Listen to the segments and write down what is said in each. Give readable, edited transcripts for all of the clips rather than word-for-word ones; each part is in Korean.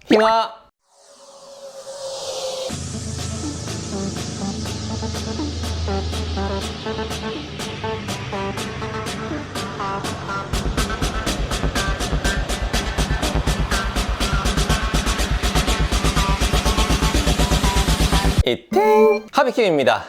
힝아. 이팅 하비킴입니다.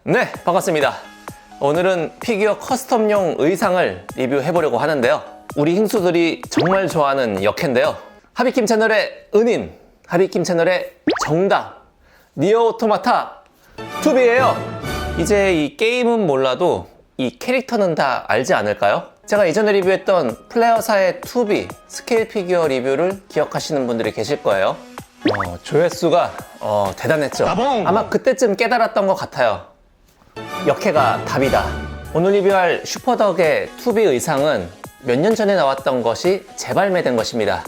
네, 반갑습니다. 오늘은 피규어 커스텀용 의상을 리뷰해 보려고 하는데요. 우리 힝수들이 정말 좋아하는 역캐인데요. 하비킴 채널의 은인, 하비킴 채널의 정답, 니어 오토마타 투비예요. 이제 이 게임은 몰라도 이 캐릭터는 다 알지 않을까요? 제가 이전에 리뷰했던 플레어사의 투비 스케일 피규어 리뷰를 기억하시는 분들이 계실 거예요. 조회수가 대단했죠. 아마 그때쯤 깨달았던 것 같아요. 역캐가 답이다. 오늘 리뷰할 슈퍼덕의 투비 의상은 몇 년 전에 나왔던 것이 재발매된 것입니다.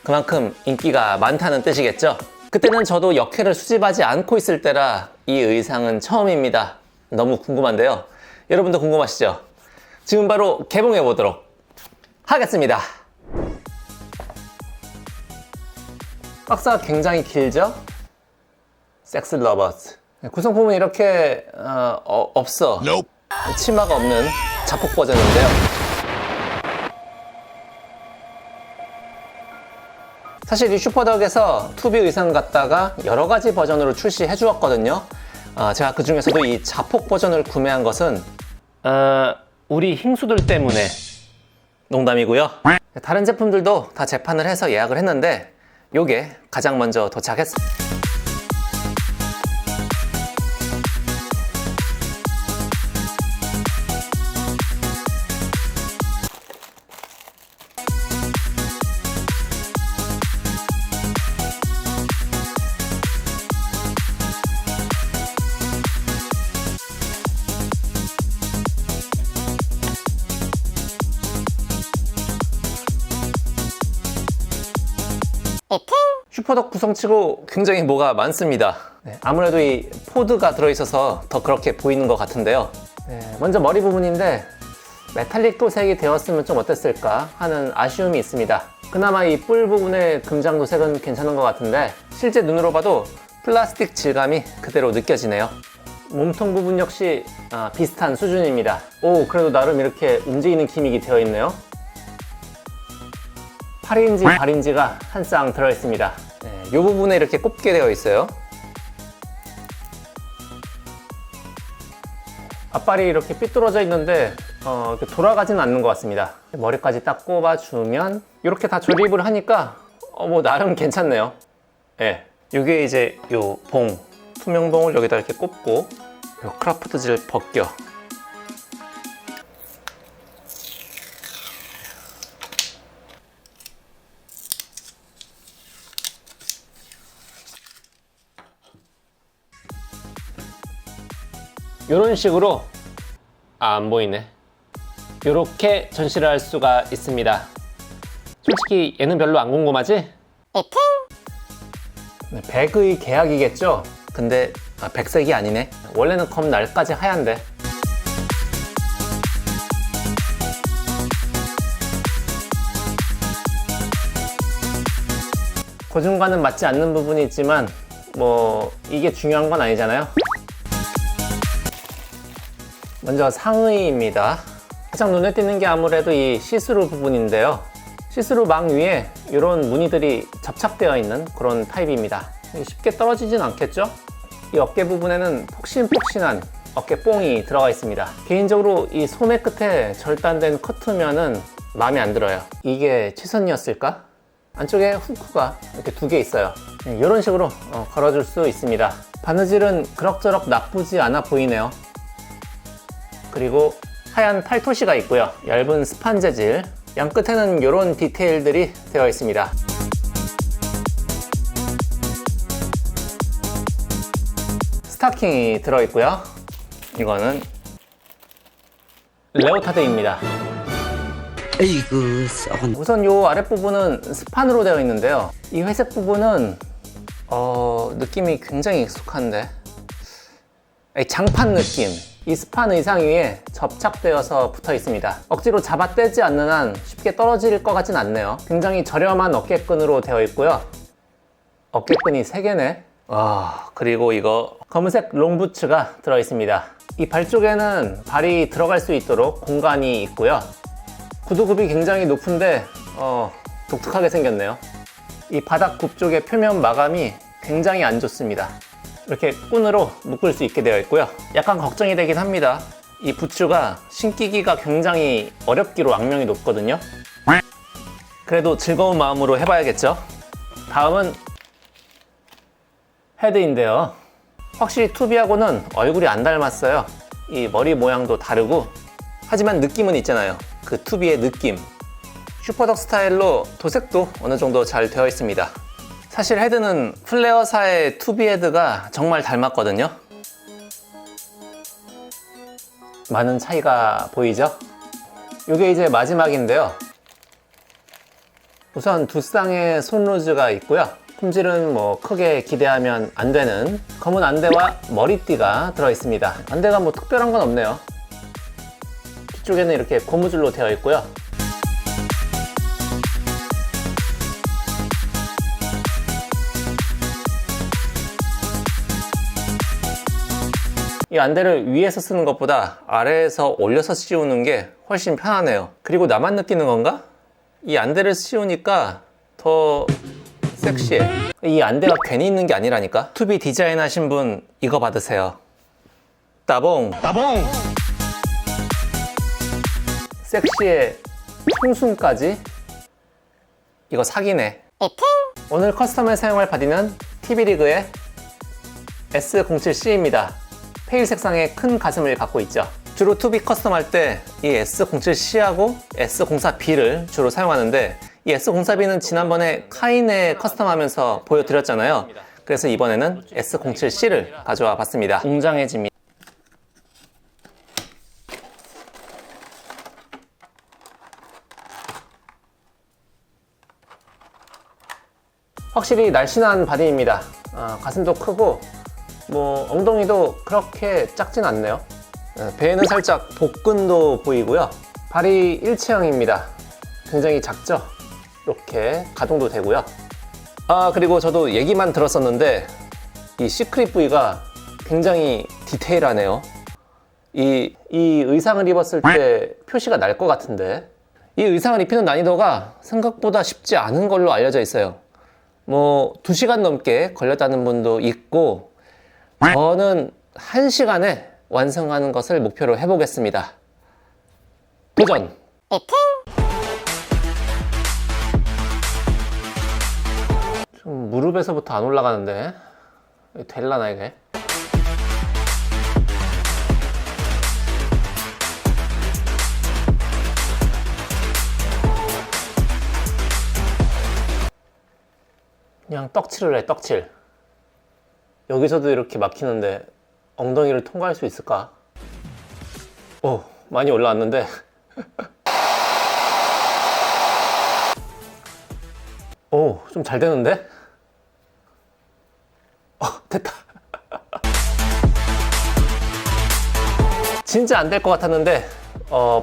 그만큼 인기가 많다는 뜻이겠죠. 그때는 저도 역캐를 수집하지 않고 있을 때라 이 의상은 처음입니다. 너무 궁금한데요. 여러분도 궁금하시죠? 지금 바로 개봉해 보도록 하겠습니다. 박스가 굉장히 길죠? 섹스 러버스. 구성품은 이렇게 없어. 치마가 없는 자폭 버전인데요. 사실 이 슈퍼덕에서 투비 의상 갖다가 여러 가지 버전으로 출시해 주었거든요. 제가 그 중에서도 이 자폭 버전을 구매한 것은 우리 힝수들 때문에. 농담이고요. 다른 제품들도 다 재판을 해서 예약을 했는데 요게 가장 먼저 도착했습니다. 슈퍼덕 구성치고 굉장히 뭐가 많습니다. 아무래도 이 포드가 들어있어서 더 그렇게 보이는 것 같은데요. 먼저 머리 부분인데 메탈릭 도색이 되었으면 좀 어땠을까 하는 아쉬움이 있습니다. 그나마 이 뿔 부분의 금장 도색은 괜찮은 것 같은데 실제 눈으로 봐도 플라스틱 질감이 그대로 느껴지네요. 몸통 부분 역시 비슷한 수준입니다. 오, 그래도 나름 이렇게 움직이는 기믹이 되어 있네요. 8인치, 8인치가 한 쌍 들어있습니다. 이 부분에 이렇게 꼽게 되어 있어요. 앞발이 이렇게 삐뚤어져 있는데 이렇게 돌아가지는 않는 것 같습니다. 머리까지 딱 꼽아주면 이렇게 다 조립을 하니까 뭐 나름 괜찮네요. 이게 이제 요 봉, 투명 봉을 여기다 이렇게 꼽고 요 크라프트지를 벗겨. 이런 식으로 안 보이네. 이렇게 전시를 할 수가 있습니다. 솔직히 얘는 별로 안 궁금하지? 백의 계약이겠죠? 근데 백색이 아니네. 원래는 검날까지 하얀데. 고중과는 맞지 않는 부분이 있지만 뭐 이게 중요한 건 아니잖아요. 먼저 상의입니다. 가장 눈에 띄는 게 아무래도 이 시스루 부분인데요. 시스루 망 위에 이런 무늬들이 접착되어 있는 그런 타입입니다. 쉽게 떨어지진 않겠죠? 이 어깨 부분에는 폭신폭신한 어깨뽕이 들어가 있습니다. 개인적으로 이 소매 끝에 절단된 커트면은 마음에 안 들어요. 이게 최선이었을까? 안쪽에 후크가 이렇게 2개 있어요. 이런 식으로 걸어줄 수 있습니다. 바느질은 그럭저럭 나쁘지 않아 보이네요. 그리고 하얀 팔토시가 있고요. 얇은 스판 재질, 양 끝에는 이런 디테일들이 되어 있습니다. 스타킹이 들어있고요. 이거는 레오타드입니다. 에이구 썩은. 우선 이 아랫부분은 스판으로 되어 있는데요. 이 회색 부분은 느낌이 굉장히 익숙한데 장판 느낌. 이 스판 의상 위에 접착되어서 붙어 있습니다. 억지로 잡아 떼지 않는 한 쉽게 떨어질 것 같진 않네요. 굉장히 저렴한 어깨끈으로 되어 있고요. 어깨끈이 3개네. 그리고 이거 검은색 롱부츠가 들어 있습니다. 이 발 쪽에는 발이 들어갈 수 있도록 공간이 있고요. 구두굽이 굉장히 높은데 독특하게 생겼네요. 이 바닥 굽 쪽의 표면 마감이 굉장히 안 좋습니다. 이렇게 끈으로 묶을 수 있게 되어 있고요. 약간 걱정이 되긴 합니다. 이 부츠가 신기기가 굉장히 어렵기로 악명이 높거든요. 그래도 즐거운 마음으로 해봐야겠죠. 다음은 헤드인데요. 확실히 투비하고는 얼굴이 안 닮았어요. 이 머리 모양도 다르고, 하지만 느낌은 있잖아요. 그 투비의 느낌. 슈퍼덕 스타일로 도색도 어느 정도 잘 되어 있습니다. 사실 헤드는 플레어사의 투비 헤드가 정말 닮았거든요. 많은 차이가 보이죠? 이게 이제 마지막인데요. 우선 두 쌍의 손루즈가 있고요. 품질은 뭐 크게 기대하면 안 되는 검은 안대와 머리띠가 들어 있습니다. 안대가 뭐 특별한 건 없네요. 뒤쪽에는 이렇게 고무줄로 되어 있고요. 이 안대를 위에서 쓰는 것보다 아래에서 올려서 씌우는 게 훨씬 편하네요. 그리고 나만 느끼는 건가? 이 안대를 씌우니까 더 섹시해. 이 안대가 괜히 있는 게 아니라니까. 투비 디자인 하신 분 이거 받으세요. 따봉. 섹시해. 청순까지. 이거 사기네. 오늘 커스텀에 사용할 바디는 TV리그의 S07C입니다. 페일 색상의 큰 가슴을 갖고 있죠. 주로 투비 커스텀 할 때 이 S07C하고 S04B를 주로 사용하는데, 이 S04B는 지난번에 카인에 커스텀 하면서 보여드렸잖아요. 그래서 이번에는 S07C를 가져와 봤습니다. 웅장해집니다. 확실히 날씬한 바디입니다. 가슴도 크고 뭐 엉덩이도 그렇게 작진 않네요. 배에는 살짝 복근도 보이고요. 발이 일체형입니다. 굉장히 작죠? 이렇게 가동도 되고요. 그리고 저도 얘기만 들었었는데 이 시크릿 부위가 굉장히 디테일하네요. 이 의상을 입었을 때 표시가 날 것 같은데, 이 의상을 입히는 난이도가 생각보다 쉽지 않은 걸로 알려져 있어요. 뭐 2시간 넘게 걸렸다는 분도 있고, 저는 1시간에 완성하는 것을 목표로 해보겠습니다. 도전! 좀 무릎에서부터 안 올라가는데 될라나 이게? 그냥 떡칠을 해, 떡칠. 여기서도 이렇게 막히는데 엉덩이를 통과할 수 있을까? 오, 많이 올라왔는데 오, 좀 잘 되는데? 됐다. 진짜 안 될 것 같았는데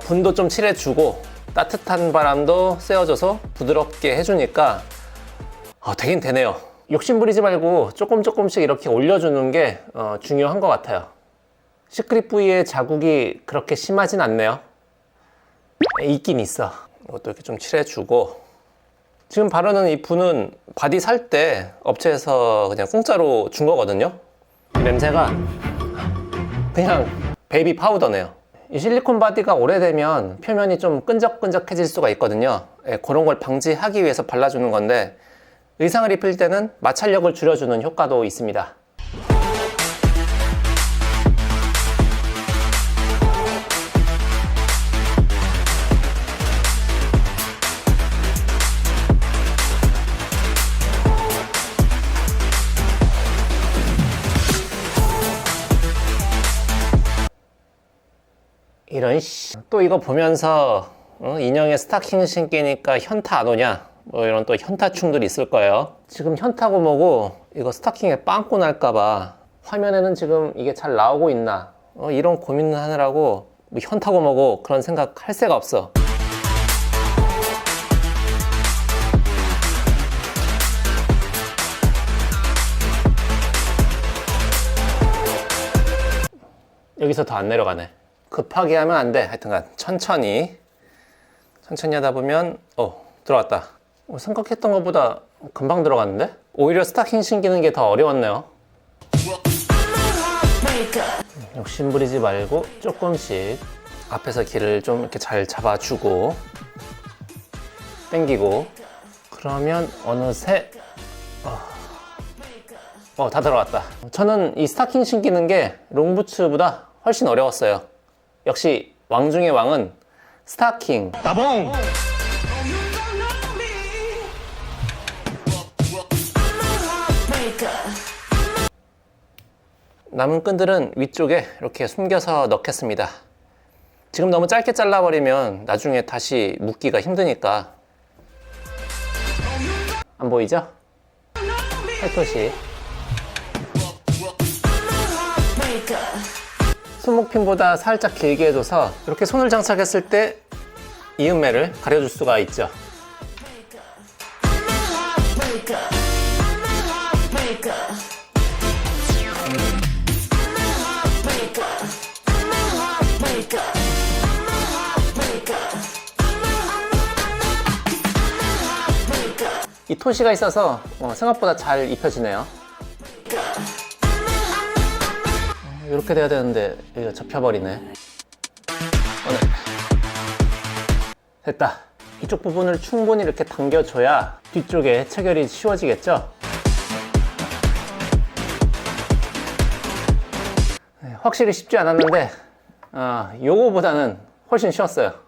분도 좀 칠해주고 따뜻한 바람도 쐬어줘서 부드럽게 해주니까 되긴 되네요. 욕심 부리지 말고 조금씩 이렇게 올려주는 게 중요한 것 같아요. 시크릿 부위의 자국이 그렇게 심하진 않네요. 있긴 있어. 이것도 이렇게 좀 칠해주고, 지금 바르는 이 붓은 바디 살 때 업체에서 그냥 공짜로 준 거거든요. 냄새가 그냥 베이비 파우더네요. 이 실리콘 바디가 오래되면 표면이 좀 끈적끈적해질 수가 있거든요. 그런 걸 방지하기 위해서 발라주는 건데, 의상을 입힐 때는 마찰력을 줄여주는 효과도 있습니다. 이런 또 이거 보면서 인형에 스타킹 신기니까 현타 안 오냐, 뭐 이런 또 현타충들이 있을 거예요. 지금 현타고 뭐고 이거 스타킹에 빵꾸 날까봐 화면에는 지금 이게 잘 나오고 있나 이런 고민을 하느라고 뭐 현타고 뭐고 그런 생각 할 새가 없어. 여기서 더 안 내려가네. 급하게 하면 안 돼. 하여튼간 천천히 하다 보면 들어갔다. 생각했던 것보다 금방 들어갔는데? 오히려 스타킹 신기는 게 더 어려웠네요. 욕심 부리지 말고 조금씩 앞에서 길을 좀 이렇게 잘 잡아주고 당기고, 그러면 어느새 다 들어갔다. 저는 이 스타킹 신기는 게 롱부츠보다 훨씬 어려웠어요. 역시 왕 중의 왕은 스타킹. 따봉! 남은 끈들은 위쪽에 이렇게 숨겨서 넣겠습니다. 지금 너무 짧게 잘라버리면 나중에 다시 묶기가 힘드니까. 안 보이죠? 팔토시. 손목핀보다 살짝 길게 해줘서 이렇게 손을 장착했을 때 이음매를 가려줄 수가 있죠. 이 토시가 있어서 생각보다 잘 입혀지네요. 이렇게 돼야 되는데 여기가 접혀버리네. 됐다. 이쪽 부분을 충분히 이렇게 당겨줘야 뒤쪽에 체결이 쉬워지겠죠? 확실히 쉽지 않았는데 요거보다는 훨씬 쉬웠어요.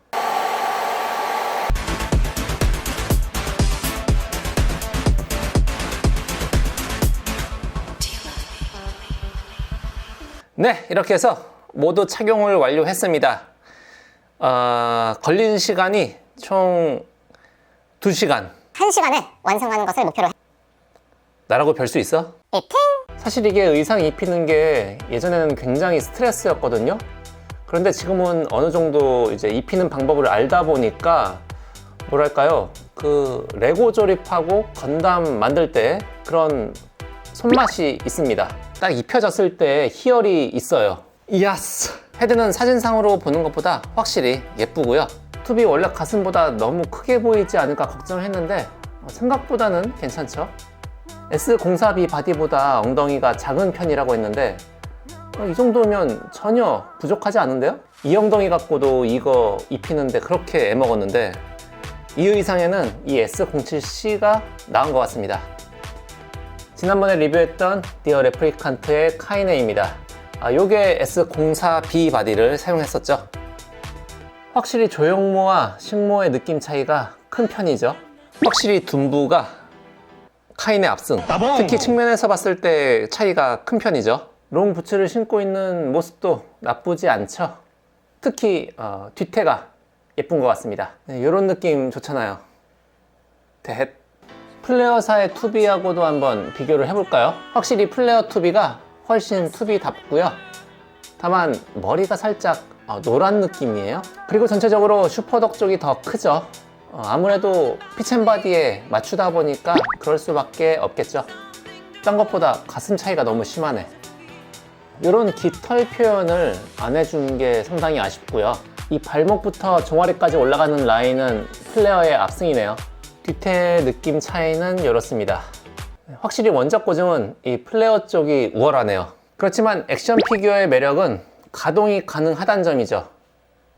네, 이렇게 해서 모두 착용을 완료했습니다. 걸린 시간이 총 2시간. 1시간에 완성하는 것을 목표로 나라고 별 수 있어? 사실 이게 의상 입히는 게 예전에는 굉장히 스트레스였거든요. 그런데 지금은 어느 정도 이제 입히는 방법을 알다 보니까 뭐랄까요, 그 레고 조립하고 건담 만들 때 그런 손맛이 있습니다. 딱 입혀졌을 때 희열이 있어요. 야스! 헤드는 사진상으로 보는 것보다 확실히 예쁘고요. 투비 원래 가슴보다 너무 크게 보이지 않을까 걱정을 했는데 생각보다는 괜찮죠? S04B 바디보다 엉덩이가 작은 편이라고 했는데 이 정도면 전혀 부족하지 않은데요? 이 엉덩이 갖고도 이거 입히는데 그렇게 애먹었는데 이 의상에는 이 S07C가 나은 것 같습니다. 지난번에 리뷰했던 디어 레플리칸트의 카이네입니다. 요게 S04B 바디를 사용했었죠. 확실히 조형모와 식모의 느낌 차이가 큰 편이죠. 확실히 둔부가 카이네 압승. 특히 측면에서 봤을 때 차이가 큰 편이죠. 롱 부츠를 신고 있는 모습도 나쁘지 않죠. 특히 뒤태가 예쁜 것 같습니다. 이런 느낌 좋잖아요. 대헷. 플레어사의 투비하고도 한번 비교를 해볼까요? 확실히 플레어 투비가 훨씬 투비답고요. 다만 머리가 살짝 노란 느낌이에요. 그리고 전체적으로 슈퍼덕 쪽이 더 크죠. 아무래도 피첸바디에 맞추다 보니까 그럴 수밖에 없겠죠. 딴 것보다 가슴 차이가 너무 심하네. 이런 깃털 표현을 안 해준 게 상당히 아쉽고요. 이 발목부터 종아리까지 올라가는 라인은 플레어의 압승이네요. 뒤태 느낌 차이는 이렇습니다. 확실히 원작 고증은 이 플레어 쪽이 우월하네요. 그렇지만 액션 피규어의 매력은 가동이 가능하다는 점이죠.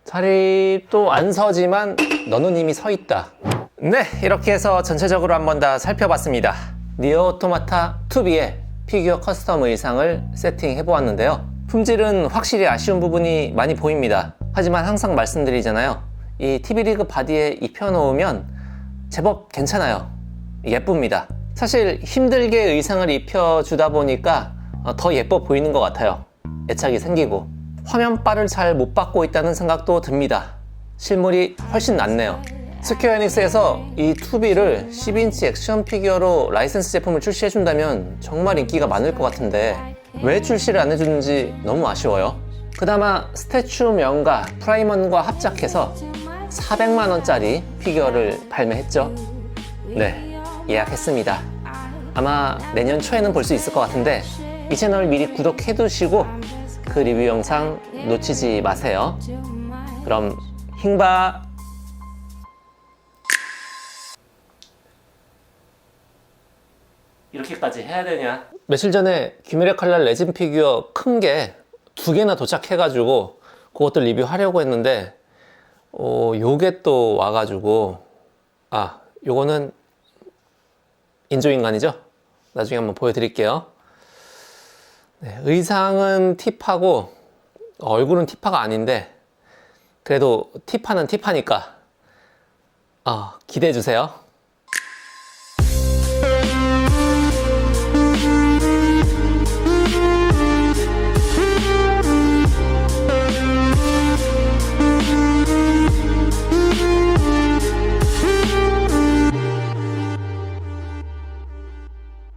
자리도 안 서지만 너는 이미 서 있다. 네, 이렇게 해서 전체적으로 한번 다 살펴봤습니다. 니어 오토마타 2B의 피규어 커스텀 의상을 세팅해 보았는데요. 품질은 확실히 아쉬운 부분이 많이 보입니다. 하지만 항상 말씀드리잖아요. 이 TV리그 바디에 입혀놓으면 제법 괜찮아요. 예쁩니다. 사실 힘들게 의상을 입혀주다 보니까 더 예뻐 보이는 것 같아요. 애착이 생기고 화면빨을 잘 못 받고 있다는 생각도 듭니다. 실물이 훨씬 낫네요. 스퀘어 에닉스에서 이 2B를 10인치 액션 피규어로 라이센스 제품을 출시해준다면 정말 인기가 많을 것 같은데 왜 출시를 안 해주는지 너무 아쉬워요. 그나마 스태츄명과 프라이먼과 합작해서 400만원짜리 피규어를 발매했죠. 네, 예약했습니다. 아마 내년 초에는 볼 수 있을 것 같은데 이 채널 미리 구독해 두시고 그 리뷰 영상 놓치지 마세요. 그럼 힝바. 이렇게까지 해야 되냐? 며칠 전에 귀멸의 칼날 레진 피규어 큰 게 2개나 도착해가지고 그것도 리뷰하려고 했는데 요게 또 와가지고 요거는 인조인간이죠? 나중에 한번 보여드릴게요. 네, 의상은 티파고 얼굴은 티파가 아닌데 그래도 티파는 티파니까 기대해주세요.